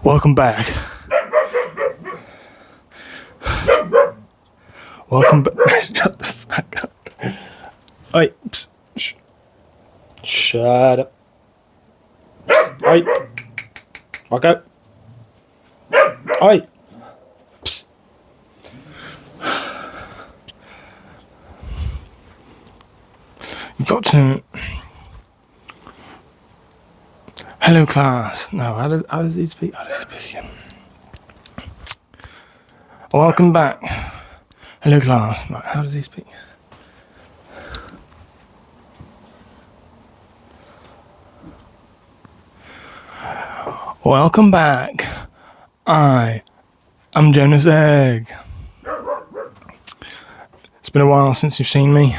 Welcome back. Welcome back. Shut the fuck up. Oi. Psst. Shut up. Psst. Oi. Walk out. Oi. Psst. You've got to... Hello, class. No, how does he speak? How does he speak again? Welcome back. Hello, class. Right, how does he speak? Welcome back. I am Jonas Egg. It's been a while since you've seen me.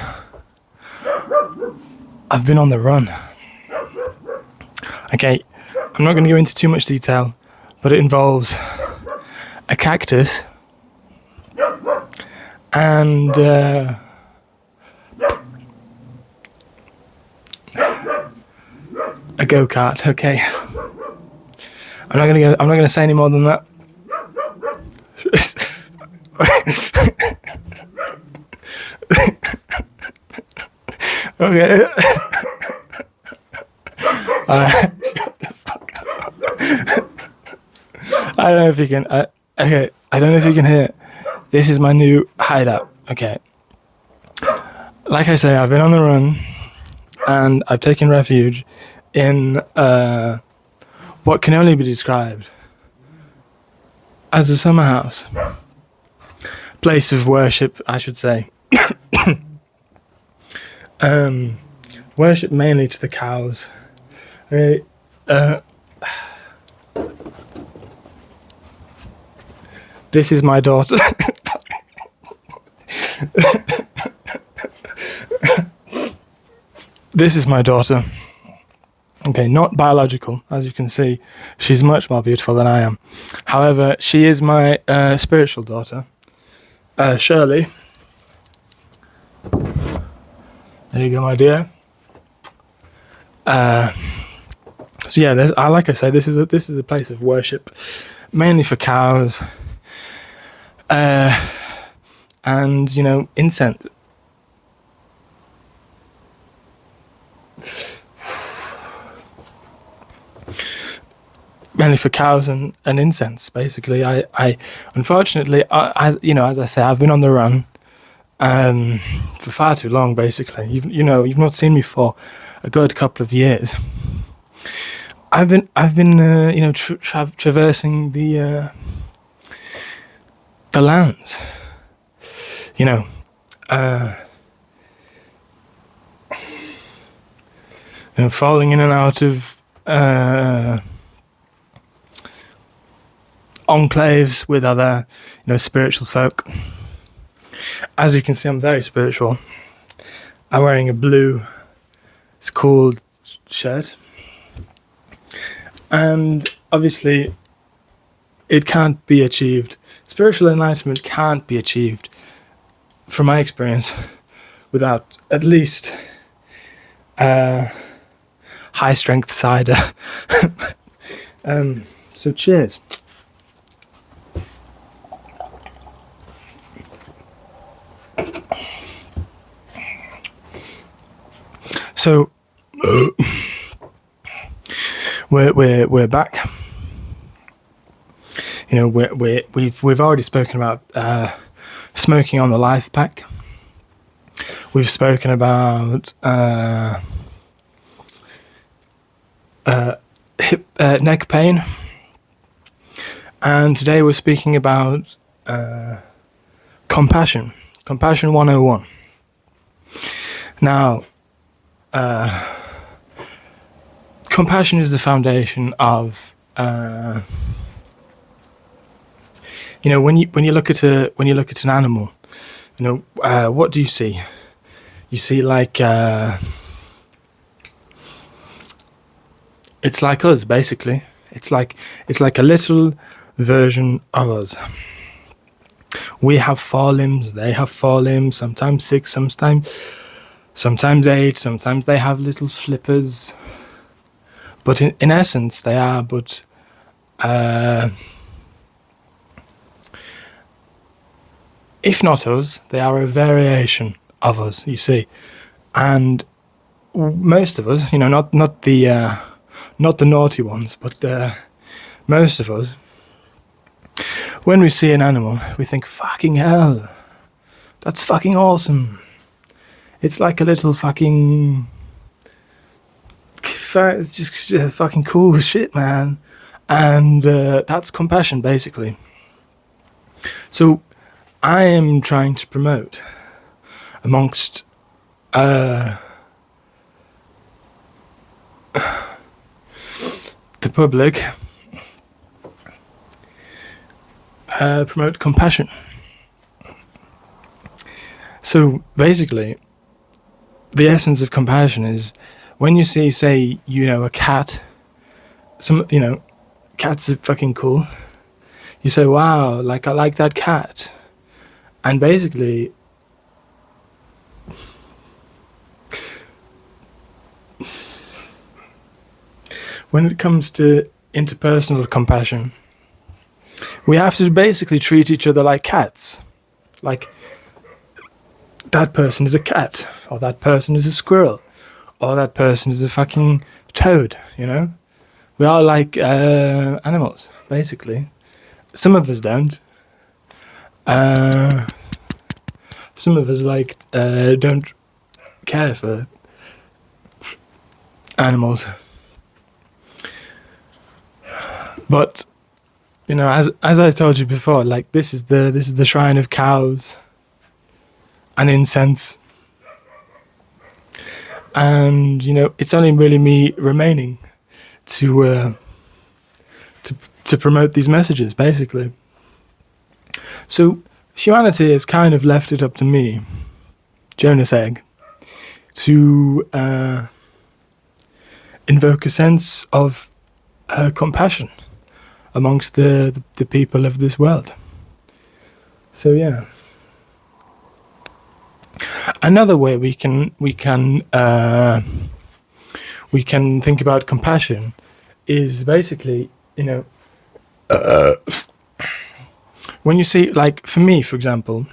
I've been on the run. Okay, I'm not going to go into too much detail, but it involves a cactus and a go-kart. Okay, I'm not going to say any more than that. Okay. Shut the fuck up. I don't know if you can. Okay, I don't know if you can hear. This is my new hideout. Okay. Like I say, I've been on the run, and I've taken refuge in what can only be described as a summer house, place of worship, I should say. Worship mainly to the cows. Okay, this is my daughter. This is my daughter. Okay, not biological, as you can see. She's much more beautiful than I am. However, she is my spiritual daughter, Shirley. There you go, my dear. So yeah, like I say, this is a place of worship, mainly for cows, and incense. Mainly for cows and incense. Basically, I unfortunately, as I say, I've been on the run for far too long. Basically, you've not seen me for a good couple of years. I've been traversing the lands, falling in and out of enclaves with other, spiritual folk. As you can see, I'm very spiritual. I'm wearing a blue, it's called shirt. And obviously, it can't be achieved. Spiritual enlightenment can't be achieved, from my experience, without at least high strength cider. So cheers. So we're back. We've already spoken about smoking on the life pack. We've spoken about neck pain, and today we're speaking about compassion 101. Now, compassion is the foundation of when you look at an animal, what do you see? You see it's like us, basically. It's like a little version of us. We have 4 limbs, they have 4 limbs, sometimes 6, sometimes 8, sometimes they have little flippers. But in essence, they are but if not us, they are a variation of us, you see. And most of us, not the naughty ones, but most of us, when we see an animal, we think, fucking hell, that's fucking awesome. It's like a little fucking... It's just fucking cool shit, man. And that's compassion, basically. So I am trying to promote amongst the public, promote compassion. So basically, the essence of compassion is when you see, say, a cat, cats are fucking cool. You say, wow, like, I like that cat. And basically, when it comes to interpersonal compassion, we have to basically treat each other like cats. Like, that person is a cat, or that person is a squirrel, or that person is a fucking toad, We are like animals, basically. Some of us don't. Some of us don't care for animals. But as I told you before, like this is the shrine of cows and incense. And it's only really me remaining to promote these messages, basically. So humanity has kind of left it up to me, Jonas Egg, to invoke a sense of compassion amongst the people of this world. So yeah. Another way we can think about compassion is basically, when you see, like, for me, for example,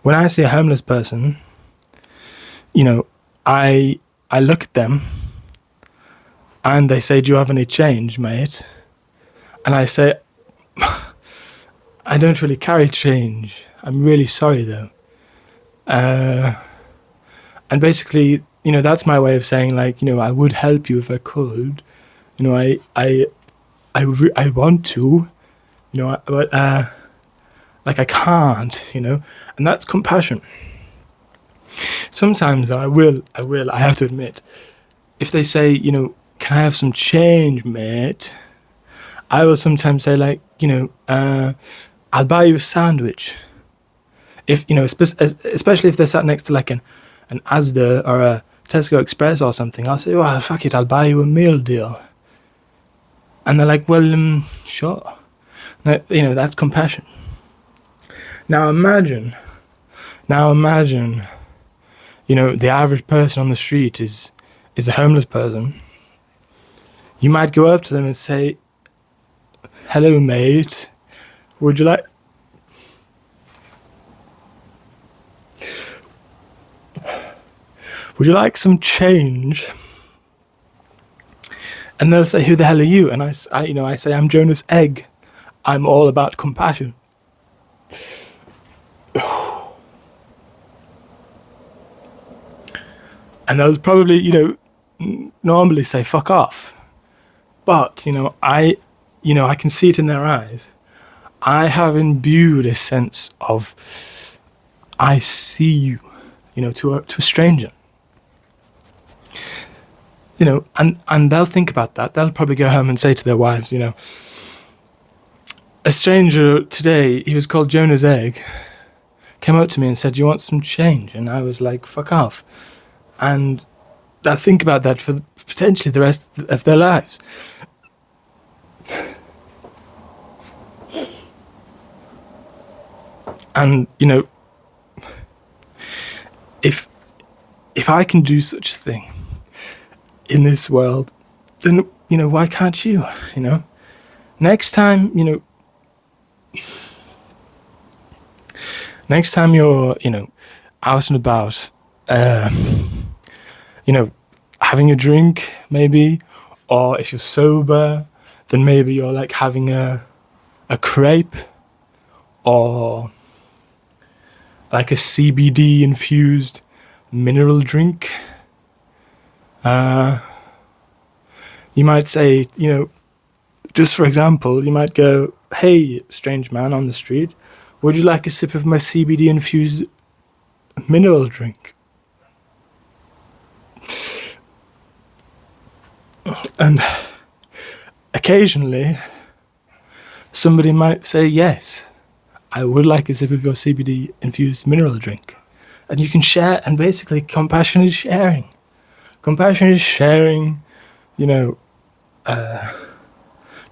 when I see a homeless person, I look at them and they say, do you have any change, mate? And I say, I don't really carry change. I'm really sorry, though. And basically, that's my way of saying, like, I would help you if I could. I want to, but like I can't, and that's compassion. Sometimes I have to admit, if they say, can I have some change, mate? I will sometimes say, like, I'll buy you a sandwich. If, especially if they're sat next to like an Asda or a Tesco Express or something, I'll say, well, fuck it, I'll buy you a meal deal. And they're like, well, sure. Now, that's compassion. Now imagine, the average person on the street is a homeless person. You might go up to them and say, hello, mate, would you like some change? And they'll say, who the hell are you? And I say, I'm Jonas Egg. I'm all about compassion. And they'll probably, normally say, fuck off. But, I can see it in their eyes. I have imbued a sense of, I see you, to a stranger. And they'll think about that. They'll probably go home and say to their wives, a stranger today, he was called Jonas Egg, came up to me and said, do you want some change? And I was like, fuck off. And they'll think about that for potentially the rest of their lives. And, if I can do such a thing in this world, then, why can't you, next time, next time you're, out and about, having a drink, maybe, or if you're sober, then maybe you're like having a crepe or like a CBD infused mineral drink. You might say, just for example, you might go, "Hey, strange man on the street, would you like a sip of my CBD infused mineral drink?" And occasionally, somebody might say, "Yes, I would like a sip of your CBD infused mineral drink." And you can share, and basically, compassion is sharing. Compassion is sharing,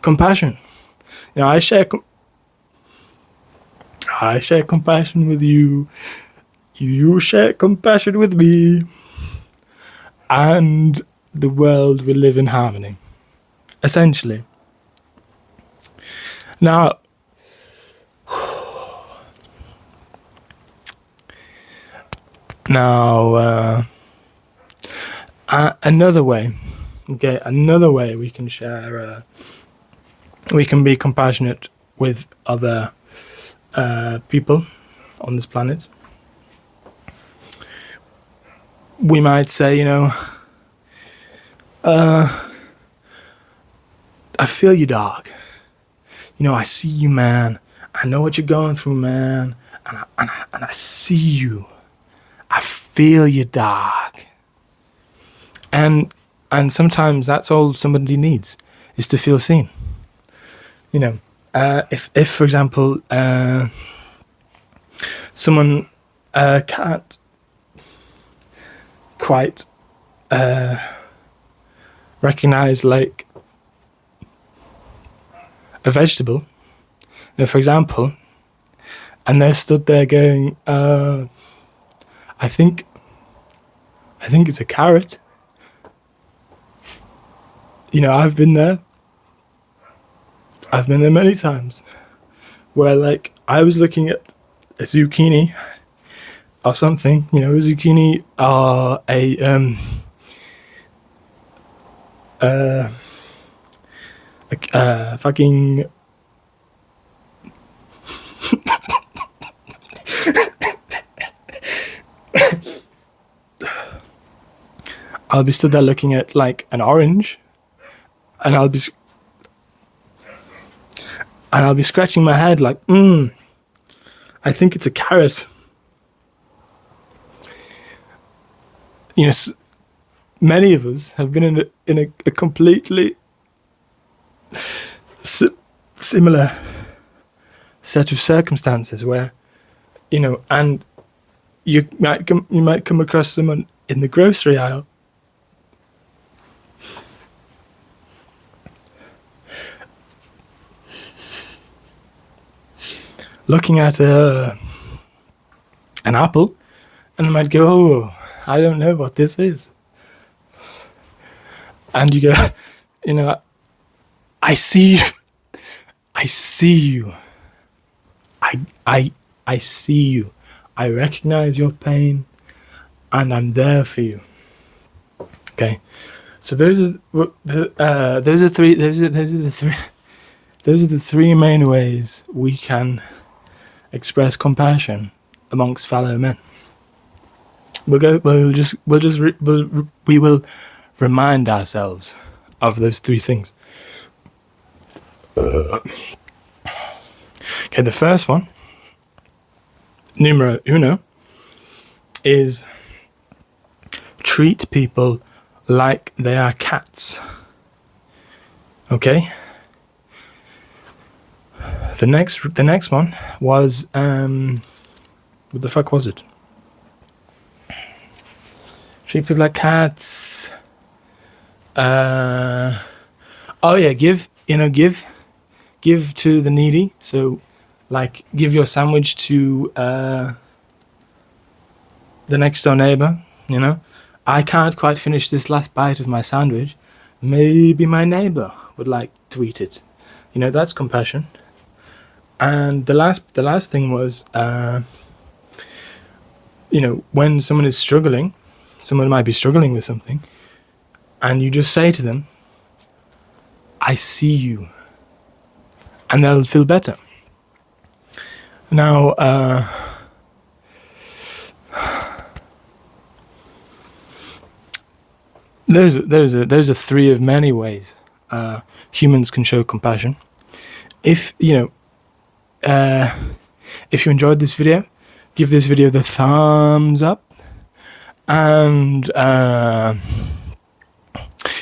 compassion. I share compassion with you. You share compassion with me. And the world will live in harmony. Essentially. Now, another way we can share, we can be compassionate with other people on this planet. We might say, I feel you, dog. I see you, man. I know what you're going through, man. And I see you. I feel you, dog. And sometimes that's all somebody needs, is to feel seen. If for example, someone can't quite recognize like a vegetable, for example, and they're stood there going, I think it's a carrot. I've been there many times where like I was looking at a zucchini or something, a zucchini or a fucking I'll be stood there looking at like an orange, and I'll be scratching my head like, I think it's a carrot. Many of us have been in a completely similar set of circumstances where, and you might come across someone in the grocery aisle looking at an apple, and they might go, "Oh, I don't know what this is." And you go, I see you. I see you. I see you. I recognize your pain, and I'm there for you. Okay, so those are the three main ways we can express compassion amongst fellow men. We will remind ourselves of those three things. Okay, the first one, numero uno, is treat people like they are cats. Okay? The next one was what the fuck was it? Treat people like cats. Oh yeah, give to the needy. So, like, give your sandwich to the next door neighbor. I can't quite finish this last bite of my sandwich. Maybe my neighbor would like to eat it. You know, that's compassion. And the last thing was, you know, when someone is struggling, someone might be struggling with something, and you just say to them, I see you, and they'll feel better. Now, those are three of many ways humans can show compassion. If you enjoyed this video, give this video the thumbs up, and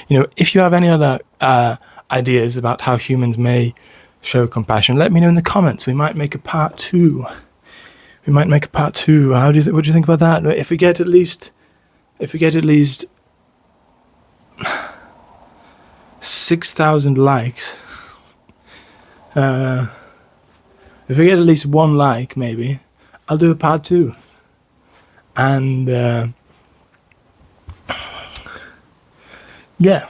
if you have any other ideas about how humans may show compassion, let me know in the comments. We might make a part 2. What do you think about that? If we get at least 6,000 likes, if we get at least 1 like, maybe I'll do a part 2. And yeah,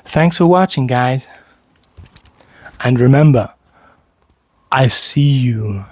thanks for watching, guys, and remember, I see you.